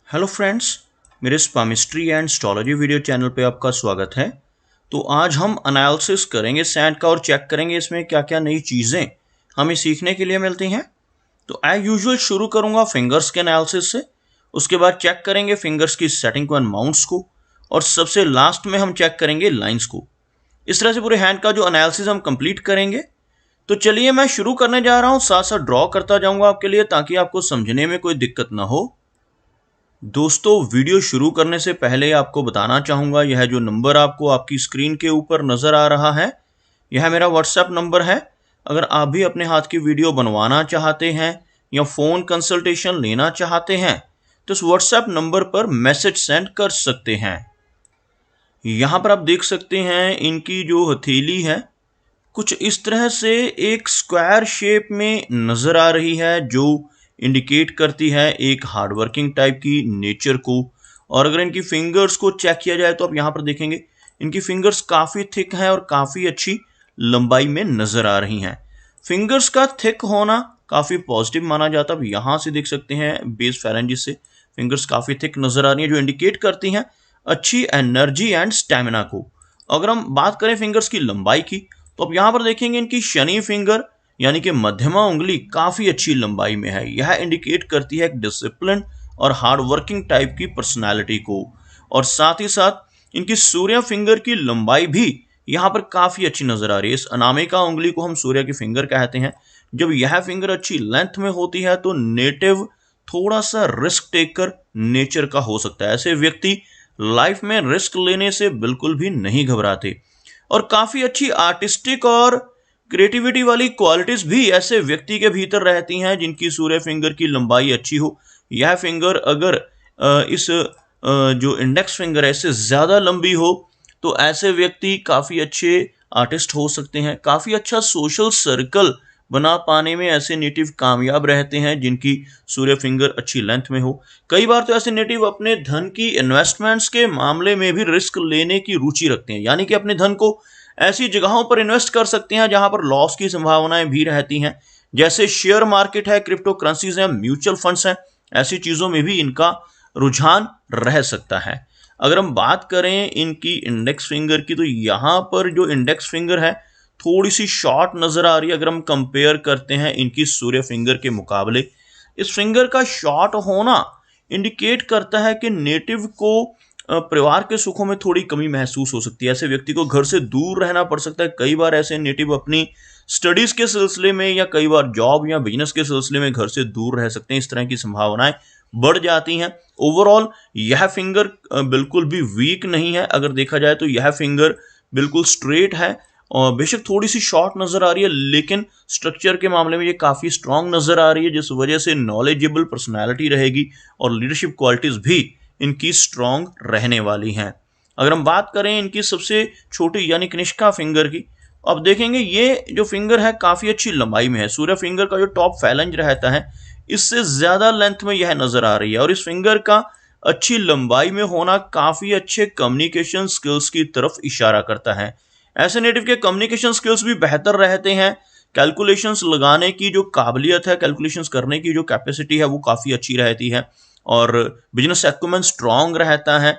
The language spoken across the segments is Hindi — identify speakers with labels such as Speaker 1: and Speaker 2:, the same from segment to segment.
Speaker 1: हेलो फ्रेंड्स, मेरे स्पामिस्ट्री एंड एस्ट्रोलॉजी वीडियो चैनल पे आपका स्वागत है। तो आज हम एनालिसिस करेंगे सैंड का और चेक करेंगे इसमें क्या क्या नई चीज़ें हमें सीखने के लिए मिलती हैं। तो एज यूजुअल शुरू करूंगा फिंगर्स के एनालिसिस से, उसके बाद चेक करेंगे फिंगर्स की सेटिंग को एंड माउंट्स को, और सबसे लास्ट में हम चेक करेंगे लाइंस को। इस तरह से पूरे हैंड का जो एनालिसिस हम कंप्लीट करेंगे। तो चलिए मैं शुरू करने जा रहा हूँ, साथ साथ ड्रॉ करता जाऊंगा आपके लिए ताकि आपको समझने में कोई दिक्कत ना हो। दोस्तों, वीडियो शुरू करने से पहले आपको बताना चाहूँगा, यह जो नंबर आपको आपकी स्क्रीन के ऊपर नज़र आ रहा है, यह मेरा व्हाट्सएप नंबर है। अगर आप भी अपने हाथ की वीडियो बनवाना चाहते हैं या फ़ोन कंसल्टेशन लेना चाहते हैं तो इस व्हाट्सएप नंबर पर मैसेज सेंड कर सकते हैं। यहाँ पर आप देख सकते हैं इनकी जो हथेली है कुछ इस तरह से एक स्क्वायर शेप में नज़र आ रही है, जो इंडिकेट करती है एक हार्डवर्किंग टाइप की नेचर को। और अगर इनकी फिंगर्स को चेक किया जाए तो आप यहाँ पर देखेंगे इनकी फिंगर्स काफ़ी थिक हैं और काफ़ी अच्छी लंबाई में नज़र आ रही हैं। फिंगर्स का थिक होना काफ़ी पॉजिटिव माना जाता है। अब यहाँ से देख सकते हैं बेस फेरेंजिस से फिंगर्स काफ़ी थिक नज़र आ रही हैं, जो इंडिकेट करती हैं अच्छी एनर्जी एंड स्टेमिना को। अगर हम बात करें फिंगर्स की लंबाई की तो आप यहाँ पर देखेंगे इनकी शनि फिंगर यानी कि मध्यमा उंगली काफ़ी अच्छी लंबाई में है। यह इंडिकेट करती है एक डिसिप्लिन और हार्ड वर्किंग टाइप की पर्सनालिटी को। और साथ ही साथ इनकी सूर्य फिंगर की लंबाई भी यहाँ पर काफ़ी अच्छी नज़र आ रही है। इस अनामिका उंगली को हम सूर्य की फिंगर कहते हैं। जब यह फिंगर अच्छी लेंथ में होती है तो नेटिव थोड़ा सा रिस्क टेकर नेचर का हो सकता है। ऐसे व्यक्ति लाइफ में रिस्क लेने से बिल्कुल भी नहीं घबराते और काफ़ी अच्छी आर्टिस्टिक और क्रिएटिविटी वाली क्वालिटीज भी ऐसे व्यक्ति के भीतर रहती हैं जिनकी सूर्य फिंगर की लंबाई अच्छी हो। यह फिंगर अगर इस जो इंडेक्स फिंगर है इससे ज़्यादा लंबी हो तो ऐसे व्यक्ति काफ़ी अच्छे आर्टिस्ट हो सकते हैं। काफ़ी अच्छा सोशल सर्कल बना पाने में ऐसे नेटिव कामयाब रहते हैं जिनकी सूर्य फिंगर अच्छी लेंथ में हो। कई बार तो ऐसे नेटिव अपने धन की इन्वेस्टमेंट्स के मामले में भी रिस्क लेने की रुचि रखते हैं, यानी कि अपने धन को ऐसी जगहों पर इन्वेस्ट कर सकते हैं जहां पर लॉस की संभावनाएं भी रहती हैं, जैसे शेयर मार्केट है, क्रिप्टो करेंसीज हैं, म्यूचुअल फंड्स हैं। ऐसी चीज़ों में भी इनका रुझान रह सकता है। अगर हम बात करें इनकी इंडेक्स फिंगर की तो यहाँ पर जो इंडेक्स फिंगर है थोड़ी सी शॉर्ट नज़र आ रही है अगर हम कंपेयर करते हैं इनकी सूर्य फिंगर के मुकाबले। इस फिंगर का शॉर्ट होना इंडिकेट करता है कि नेटिव को परिवार के सुखों में थोड़ी कमी महसूस हो सकती है। ऐसे व्यक्ति को घर से दूर रहना पड़ सकता है। कई बार ऐसे नेटिव अपनी स्टडीज़ के सिलसिले में या कई बार जॉब या बिजनेस के सिलसिले में घर से दूर रह सकते हैं। इस तरह की संभावनाएं बढ़ जाती हैं। ओवरऑल यह फिंगर बिल्कुल भी वीक नहीं है। अगर देखा जाए तो यह फिंगर बिल्कुल स्ट्रेट है और बेशक थोड़ी सी शॉर्ट नज़र आ रही है, लेकिन स्ट्रक्चर के मामले में ये काफ़ी स्ट्रांग नज़र आ रही है, जिस वजह से नॉलेजेबल पर्सनैलिटी रहेगी और लीडरशिप क्वालिटीज़ भी इनकी स्ट्रांग रहने वाली हैं। अगर हम बात करें इनकी सबसे छोटी यानी कनिष्का फिंगर की, अब देखेंगे ये जो फिंगर है काफ़ी अच्छी लंबाई में है। सूर्य फिंगर का जो टॉप फैलेंज रहता है इससे ज़्यादा लेंथ में यह नज़र आ रही है और इस फिंगर का अच्छी लंबाई में होना काफ़ी अच्छे कम्युनिकेशन स्किल्स की तरफ इशारा करता है। ऐसे नेटिव के कम्युनिकेशन स्किल्स भी बेहतर रहते हैं। कैलकुलेशंस लगाने की जो काबिलियत है, कैलकुलेशंस करने की जो कैपेसिटी है वो काफ़ी अच्छी रहती है और बिजनेस एक्यूमेंट स्ट्रांग रहता है।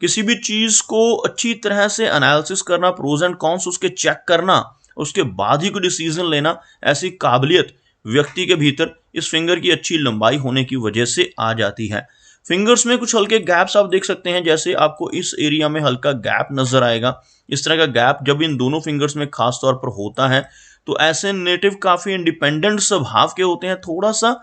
Speaker 1: किसी भी चीज़ को अच्छी तरह से एनालिसिस करना, प्रोज एंड कॉन्स उसके चेक करना, उसके बाद ही कोई डिसीजन लेना, ऐसी काबिलियत व्यक्ति के भीतर इस फिंगर की अच्छी लंबाई होने की वजह से आ जाती है। फिंगर्स में कुछ हल्के गैप्स आप देख सकते हैं, जैसे आपको इस एरिया में हल्का गैप नजर आएगा। इस तरह का गैप जब इन दोनों फिंगर्स में खास तौर पर होता है तो ऐसे नेटिव काफ़ी इंडिपेंडेंट स्वभाव के होते हैं। थोड़ा सा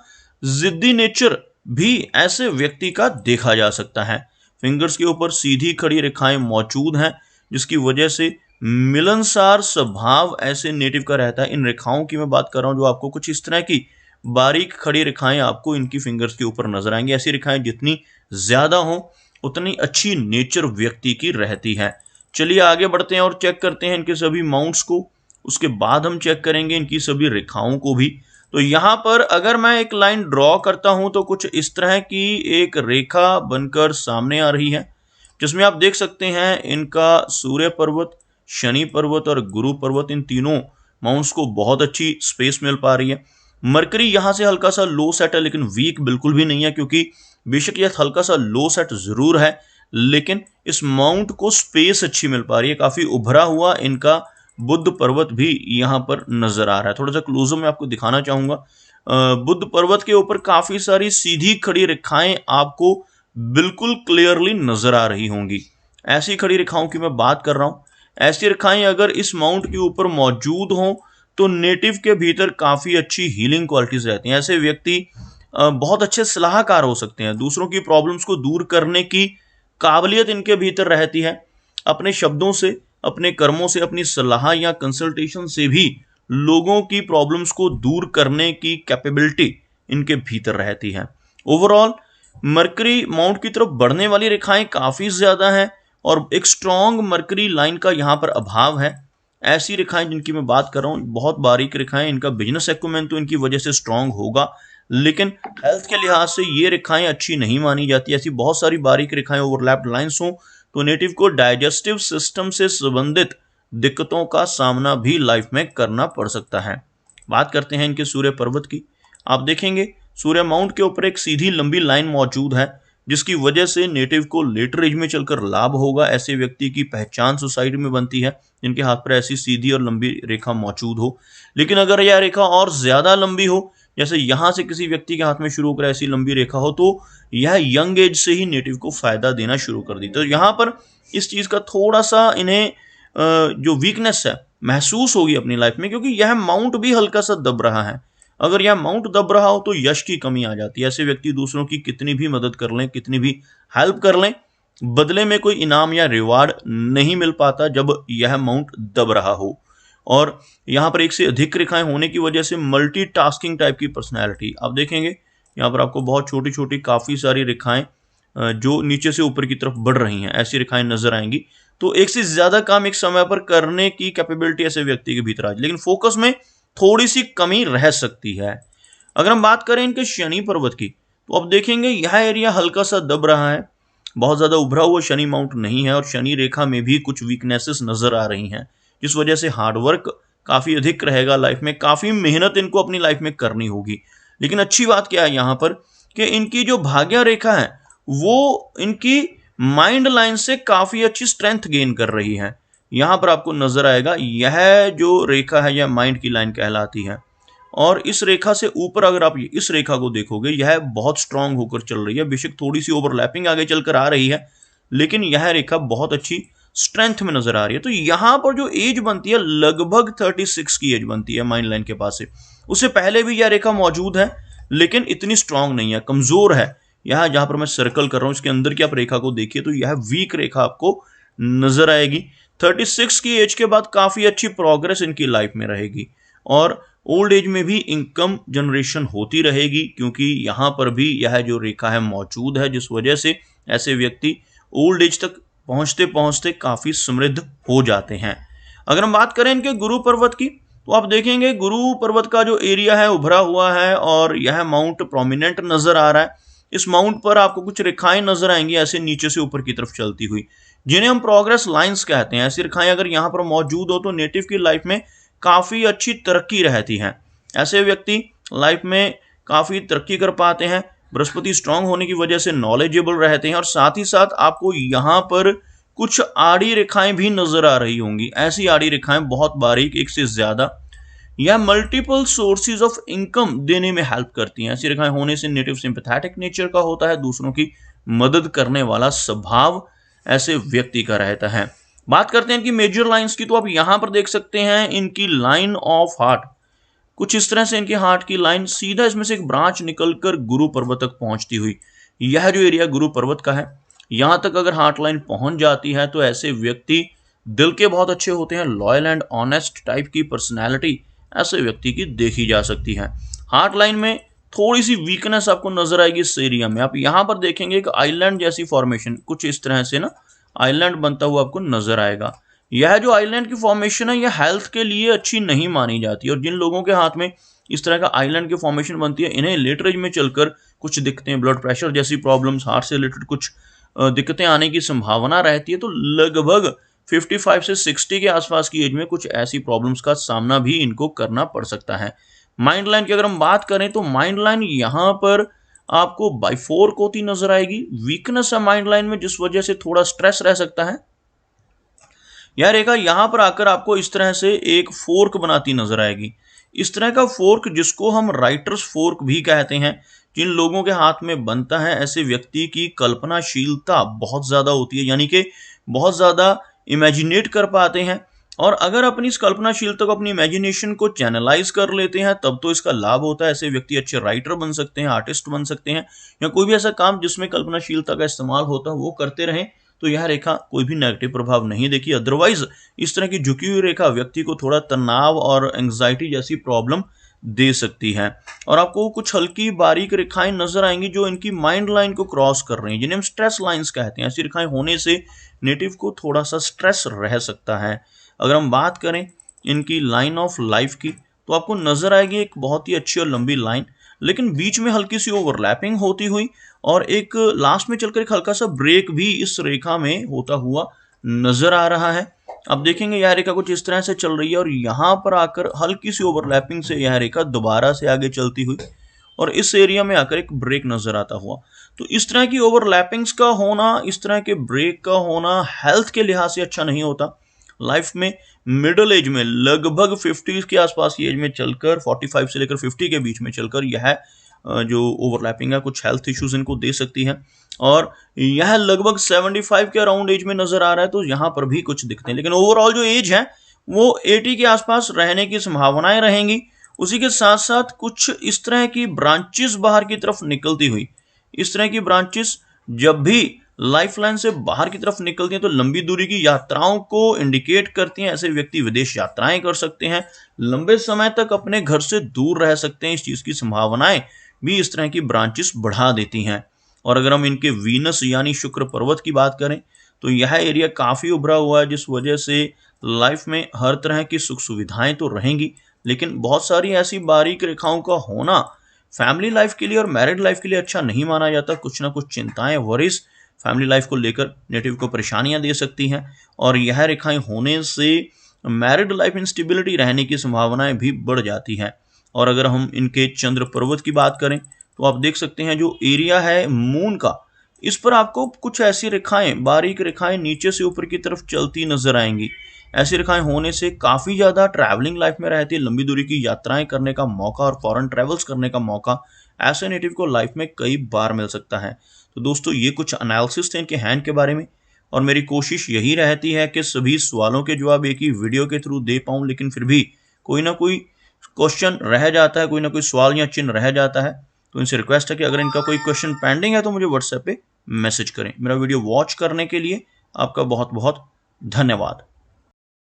Speaker 1: जिद्दी नेचर भी ऐसे व्यक्ति का देखा जा सकता है। फिंगर्स के ऊपर सीधी खड़ी रेखाएं मौजूद हैं जिसकी वजह से मिलनसार स्वभाव ऐसे नेटिव का रहता है। इन रेखाओं की मैं बात कर रहा हूँ जो आपको कुछ इस तरह की बारीक खड़ी रेखाएं आपको इनकी फिंगर्स के ऊपर नजर आएंगी। ऐसी रेखाएं जितनी ज़्यादा हों उतनी अच्छी नेचर व्यक्ति की रहती है। चलिए आगे बढ़ते हैं और चेक करते हैं इनके सभी माउंट्स को। उसके बाद हम चेक करेंगे इनकी सभी रेखाओं को भी। तो यहाँ पर अगर मैं एक लाइन ड्रॉ करता हूँ तो कुछ इस तरह की एक रेखा बनकर सामने आ रही है, जिसमें आप देख सकते हैं इनका सूर्य पर्वत, शनि पर्वत और गुरु पर्वत, इन तीनों माउंट्स को बहुत अच्छी स्पेस मिल पा रही है। मरकरी यहाँ से हल्का सा लो सेट है लेकिन वीक बिल्कुल भी नहीं है, क्योंकि बेशक यह हल्का सा लो सेट जरूर है, लेकिन इस माउंट को स्पेस अच्छी मिल पा रही है। काफी उभरा हुआ इनका बुद्ध पर्वत भी यहाँ पर नजर आ रहा है। थोड़ा सा क्लोजअप में आपको दिखाना चाहूंगा। बुद्ध पर्वत के ऊपर काफी सारी सीधी खड़ी रेखाएं आपको बिल्कुल क्लियरली नजर आ रही होंगी। ऐसी खड़ी रेखाओं की मैं बात कर रहा हूं। ऐसी रेखाएं अगर इस माउंट के ऊपर मौजूद हों तो नेटिव के भीतर काफी अच्छी हीलिंग क्वालिटीज रहती हैं। ऐसे व्यक्ति बहुत अच्छे सलाहकार हो सकते हैं। दूसरों की प्रॉब्लम्स को दूर करने की काबिलियत इनके भीतर रहती है। अपने शब्दों से, अपने कर्मों से, अपनी सलाह या कंसल्टेशन से भी लोगों की प्रॉब्लम्स को दूर करने की कैपेबिलिटी इनके भीतर रहती है। ओवरऑल मरकरी माउंट की तरफ बढ़ने वाली रेखाएं काफी ज्यादा हैं और एक स्ट्रॉन्ग मरकरी लाइन का यहां पर अभाव है। ऐसी रेखाएं जिनकी मैं बात कर रहा हूं, बहुत बारीक रेखाएं, इनका बिजनेस एक्यूमेन तो इनकी वजह से स्ट्रांग होगा, लेकिन हेल्थ के लिहाज से ये रेखाएं अच्छी नहीं मानी जाती। ऐसी बहुत सारी बारीक रेखाएं, ओवरलैप्ड लाइंस हों तो नेटिव को डाइजेस्टिव सिस्टम से संबंधित दिक्कतों का सामना भी लाइफ में करना पड़ सकता है। बात करते हैं इनके सूर्य पर्वत की। आप देखेंगे सूर्य माउंट के ऊपर एक सीधी लंबी लाइन मौजूद है, जिसकी वजह से नेटिव को लेटर एज में चलकर लाभ होगा। ऐसे व्यक्ति की पहचान सोसाइटी में बनती है जिनके हाथ पर ऐसी सीधी और लंबी रेखा मौजूद हो। लेकिन अगर यह रेखा और ज्यादा लंबी हो, जैसे यहां से किसी व्यक्ति के हाथ में शुरू होकर ऐसी लंबी रेखा हो, तो यह यंग एज से ही नेटिव को फायदा देना शुरू कर दी। तो यहां पर इस चीज का थोड़ा सा इन्हें जो वीकनेस है महसूस होगी अपनी लाइफ में, क्योंकि यह माउंट भी हल्का सा दब रहा है। अगर यह माउंट दब रहा हो तो यश की कमी आ जाती है। ऐसे व्यक्ति दूसरों की कितनी भी मदद कर लें, कितनी भी हेल्प कर लें, बदले में कोई इनाम या रिवार्ड नहीं मिल पाता जब यह माउंट दब रहा हो। और यहाँ पर एक से अधिक रेखाएं होने की वजह से मल्टीटास्किंग टाइप की पर्सनैलिटी आप देखेंगे। यहाँ पर आपको बहुत छोटी छोटी काफ़ी सारी रेखाएं जो नीचे से ऊपर की तरफ बढ़ रही हैं, ऐसी रेखाएं नजर आएंगी। तो एक से ज़्यादा काम एक समय पर करने की कैपेबिलिटी ऐसे व्यक्ति के भीतर आ जाए, लेकिन फोकस में थोड़ी सी कमी रह सकती है। अगर हम बात करें इनके शनि पर्वत की, तो अब देखेंगे यह एरिया हल्का सा दब रहा है। बहुत ज़्यादा उभरा हुआ शनि माउंट नहीं है और शनि रेखा में भी कुछ वीकनेसेस नजर आ रही हैं, जिस वजह से हार्डवर्क काफ़ी अधिक रहेगा लाइफ में। काफ़ी मेहनत इनको अपनी लाइफ में करनी होगी। लेकिन अच्छी बात क्या है यहाँ पर कि इनकी जो भाग्य रेखा है वो इनकी माइंड लाइन से काफ़ी अच्छी स्ट्रेंथ गेन कर रही है। यहाँ पर आपको नजर आएगा यह जो रेखा है यह माइंड की लाइन कहलाती है। और इस रेखा से ऊपर अगर आप इस रेखा को देखोगे, यह बहुत स्ट्रांग होकर चल रही है। बेशक थोड़ी सी ओवरलैपिंग आगे चलकर आ रही है, लेकिन यह रेखा बहुत अच्छी स्ट्रेंथ में नजर आ रही है। तो यहां पर जो एज बनती है लगभग 36 की एज बनती है माइंड लाइन के पास से। उससे पहले भी यह रेखा मौजूद है, लेकिन इतनी स्ट्रांग नहीं है, कमजोर है। यहां जहां पर मैं सर्कल कर रहा हूं इसके अंदर की आप रेखा को देखिए तो यह वीक रेखा आपको नजर आएगी। 36 की एज के बाद काफी अच्छी प्रोग्रेस इनकी लाइफ में रहेगी और ओल्ड एज में भी इनकम जनरेशन होती रहेगी, क्योंकि यहां पर भी यह जो रेखा है मौजूद है, जिस वजह से ऐसे व्यक्ति ओल्ड एज तक पहुंचते पहुंचते काफी समृद्ध हो जाते हैं। अगर हम बात करें इनके गुरु पर्वत की, तो आप देखेंगे गुरु पर्वत का जो एरिया है उभरा हुआ है और यह माउंट प्रोमिनेंट नजर आ रहा है। इस माउंट पर आपको कुछ रेखाएं नजर आएंगी ऐसे नीचे से ऊपर की तरफ चलती हुई, जिन्हें हम प्रोग्रेस लाइंस कहते हैं। ऐसी रेखाएं अगर यहाँ पर मौजूद हो तो नेटिव की लाइफ में काफी अच्छी तरक्की रहती है। ऐसे व्यक्ति लाइफ में काफी तरक्की कर पाते हैं। बृहस्पति स्ट्रांग होने की वजह से नॉलेजेबल रहते हैं और साथ ही साथ आपको यहाँ पर कुछ आड़ी रेखाएं भी नजर आ रही होंगी। ऐसी आड़ी रेखाएं बहुत बारीक, एक से ज्यादा, यह मल्टीपल सोर्सेज ऑफ इनकम देने में हेल्प करती हैं। ऐसी रेखाएं होने से नेटिव सिंपैथेटिक नेचर का होता है, दूसरों की मदद करने वाला स्वभाव ऐसे व्यक्ति का रहता है। बात करते हैं इनकी मेजर लाइंस की, तो आप यहां पर देख सकते हैं इनकी लाइन ऑफ हार्ट कुछ इस तरह से। इनके हार्ट की लाइन सीधा इसमें से एक ब्रांच निकलकर गुरु पर्वत तक पहुंचती हुई, यह जो एरिया गुरु पर्वत का है, यहां तक अगर हार्ट लाइन पहुंच जाती है तो ऐसे व्यक्ति दिल के बहुत अच्छे होते हैं। लॉयल एंड ऑनेस्ट टाइप की पर्सनैलिटी ऐसे व्यक्ति की देखी जा सकती है। हार्ट लाइन में थोड़ी सी वीकनेस आपको नजर आएगी इस एरिया में। आप यहां पर देखेंगे एक आइलैंड जैसी फॉर्मेशन कुछ इस तरह से ना आइलैंड बनता हुआ आपको नजर आएगा। यह जो आइलैंड की फॉर्मेशन है यह हेल्थ के लिए अच्छी नहीं मानी जाती, और जिन लोगों के हाथ में इस तरह का आइलैंड की फॉर्मेशन बनती है इन्हें लेटर एज में चलकर कुछ दिक्कतें, ब्लड प्रेशर जैसी प्रॉब्लम्स, हार्ट से रिलेटेड कुछ दिक्कतें आने की संभावना रहती है। तो लगभग 55 से 60 के आसपास की एज में कुछ ऐसी प्रॉब्लम्स का सामना भी इनको करना पड़ सकता है। माइंड लाइन की अगर हम बात करें तो माइंड लाइन यहाँ पर आपको बाइफोर्क होती नजर आएगी। वीकनेस है माइंड लाइन में, जिस वजह से थोड़ा स्ट्रेस रह सकता है। यह रेखा यहां पर आकर आपको इस तरह से एक फोर्क बनाती नजर आएगी। इस तरह का फोर्क, जिसको हम राइटर्स फोर्क भी कहते हैं, जिन लोगों के हाथ में बनता है, ऐसे व्यक्ति की कल्पनाशीलता बहुत ज्यादा होती है, यानी कि बहुत ज्यादा इमेजिनेट कर पाते हैं। और अगर अपनी इस कल्पनाशीलता को, अपनी इमेजिनेशन को चैनलाइज कर लेते हैं, तब तो इसका लाभ होता है। ऐसे व्यक्ति अच्छे राइटर बन सकते हैं, आर्टिस्ट बन सकते हैं, या कोई भी ऐसा काम जिसमें कल्पनाशीलता का इस्तेमाल होता है वो करते रहें, तो यह रेखा कोई भी नेगेटिव प्रभाव नहीं देखी। अदरवाइज इस तरह की झुकी हुई रेखा व्यक्ति को थोड़ा तनाव और एंग्जाइटी जैसी प्रॉब्लम दे सकती है। और आपको कुछ हल्की बारीक रेखाएं नजर आएंगी जो इनकी माइंड लाइन को क्रॉस कर रही हैं, जिन्हें हम स्ट्रेस लाइंस कहते हैं। ऐसी रेखाएं होने से नेटिव को थोड़ा सा स्ट्रेस रह सकता है। अगर हम बात करें इनकी लाइन ऑफ लाइफ की, तो आपको नजर आएगी एक बहुत ही अच्छी और लंबी लाइन, लेकिन बीच में हल्की सी ओवरलैपिंग होती हुई, और एक लास्ट में चलकर एक हल्का सा ब्रेक भी इस रेखा में होता हुआ नजर आ रहा है। अब देखेंगे यह रेखा कुछ इस तरह से चल रही है, और यहां पर आकर हल्की सी ओवरलैपिंग से यह रेखा दोबारा से आगे चलती हुई, और इस एरिया में आकर एक ब्रेक नजर आता हुआ। तो इस तरह की ओवरलैपिंग्स का होना, इस तरह के ब्रेक का होना हेल्थ के लिहाज से अच्छा नहीं होता। लाइफ में मिडिल एज में, लगभग 50 के आसपास की एज में चलकर, 45 से लेकर 50 के बीच में चलकर यह जो ओवरलैपिंग है कुछ हेल्थ इश्यूज इनको दे सकती है। और यह लगभग 75 के अराउंड एज में नजर आ रहा है, तो यहां पर भी कुछ दिखते हैं, लेकिन ओवरऑल जो एज है वो 80 के आसपास रहने की संभावनाएं रहेंगी। उसी के साथ साथ कुछ इस तरह की ब्रांचेस बाहर की तरफ निकलती हुई, इस तरह की ब्रांचेस जब भी लाइफ लाइन से बाहर की तरफ निकलती हैं तो लंबी दूरी की यात्राओं को इंडिकेट करती हैं। ऐसे व्यक्ति विदेश यात्राएं कर सकते हैं, लंबे समय तक अपने घर से दूर रह सकते हैं। इस चीज की संभावनाएं भी इस तरह की ब्रांचेस बढ़ा देती हैं। और अगर हम इनके वीनस यानी शुक्र पर्वत की बात करें, तो यह एरिया काफी उभरा हुआ है, जिस वजह से लाइफ में हर तरह की सुख सुविधाएं तो रहेंगी, लेकिन बहुत सारी ऐसी बारीक रेखाओं का होना फैमिली लाइफ के लिए और मैरिड लाइफ के लिए अच्छा नहीं माना जाता। कुछ ना कुछ चिंताएं, वरीज फैमिली लाइफ को लेकर नेटिव को परेशानियां दे सकती हैं, और यह रेखाएं होने से मैरिड लाइफ इंस्टेबिलिटी रहने की संभावनाएं भी बढ़ जाती है। और अगर हम इनके चंद्र पर्वत की बात करें, तो आप देख सकते हैं जो एरिया है मून का, इस पर आपको कुछ ऐसी रेखाएं, बारीक रेखाएं नीचे से ऊपर की तरफ चलती नजर आएंगी। ऐसी रेखाएं होने से काफी ज्यादा ट्रैवलिंग लाइफ में रहती है, लंबी दूरी की यात्राएं करने का मौका और फॉरेन ट्रेवल्स करने का मौका ऐसे नेटिव को लाइफ में कई बार मिल सकता है। तो दोस्तों, ये कुछ एनालिसिस थे इनके हैंड के बारे में, और मेरी कोशिश यही रहती है कि सभी सवालों के जवाब एक ही वीडियो के थ्रू दे पाऊं, लेकिन फिर भी कोई ना कोई क्वेश्चन रह जाता है, कोई ना कोई सवाल या चिन्ह रह जाता है। तो इनसे रिक्वेस्ट है कि अगर इनका कोई क्वेश्चन पेंडिंग है तो मुझे व्हाट्सएप पे मैसेज करें। मेरा वीडियो वॉच करने के लिए आपका बहुत बहुत धन्यवाद।